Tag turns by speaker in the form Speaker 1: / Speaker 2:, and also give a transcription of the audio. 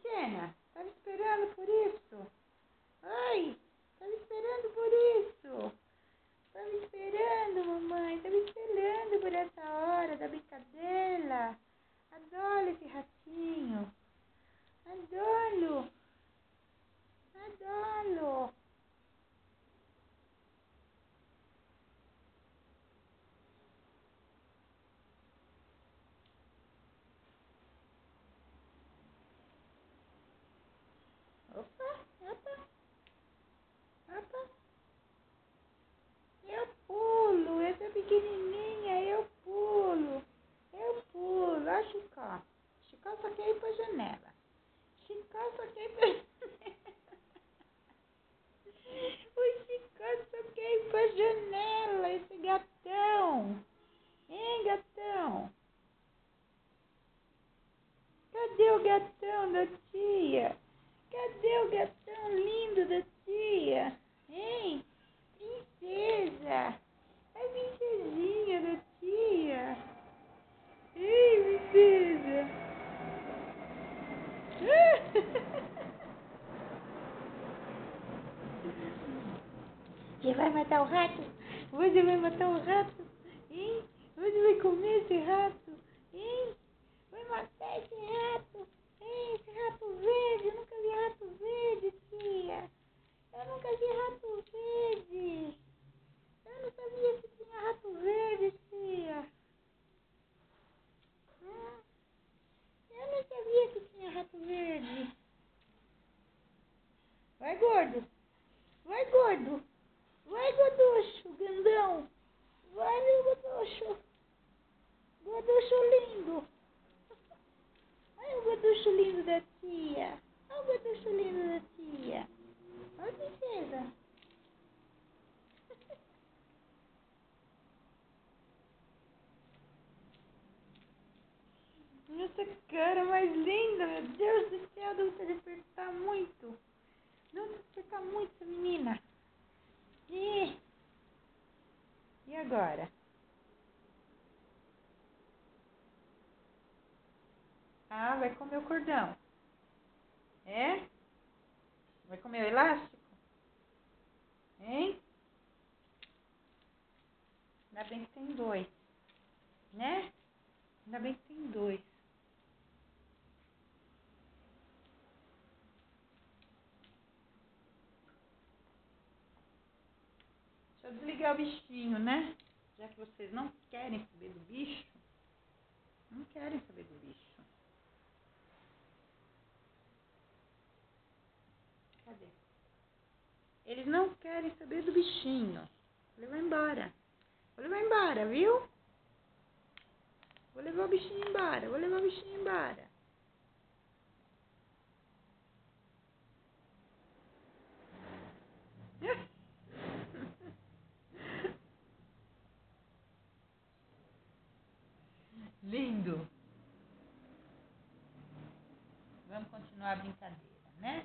Speaker 1: pequena? Tava esperando por isso? Ai, tava esperando por isso? Tava esperando, mamãe. Tava esperando por essa hora da brincadeira. Adoro esse ratinho. Adoro. Adoro. Opa, opa, opa. Eu pulo. Eu sou pequenininha. Eu pulo. Eu pulo. Olha o Chicó. Chicó só quer ir pra janela. Chicó só quer ir pra janela. O Chicó só quer ir pra janela. Esse gatão. Hein, gatão? Cadê o gatão da tia? Cadê o gatão lindo da tia? Hein? Princesa! A princesinha da tia! Ei, princesa! Você vai matar o rato? Você vai matar o rato? Hein? Você vai comer esse rato? Hein? Vai matar esse rato? Hein? Esse rato verde? Eu nunca vi rato verde, tia! Eu nunca vi rato verde! Eu não sabia que tinha rato verde, tia! Eu não sabia que tinha rato verde! Vai, gordo! Vai, gordo! Vai, gorducho, grandão! Vai, meu gorducho! Gorducho lindo! Olha o gorducho lindo da tia! Olha o gorducho lindo da tia! Olha a princesa! Essa cara mais linda, meu Deus do céu! Deve se despertar muito! Deve se despertar muito essa menina! E agora? Ah, vai comer o cordão. É? Vai comer o elástico? Hein? Ainda bem que tem dois, né? Ainda bem que tem dois. Deixa eu desligar o bichinho, né? Já que vocês não querem saber do bicho. Não querem saber do bicho. Cadê? Eles não querem saber do bichinho. Vou levar embora. Vou levar embora, viu? Vou levar o bichinho embora. Vou levar o bichinho embora. Lindo. Vamos continuar a brincadeira, né?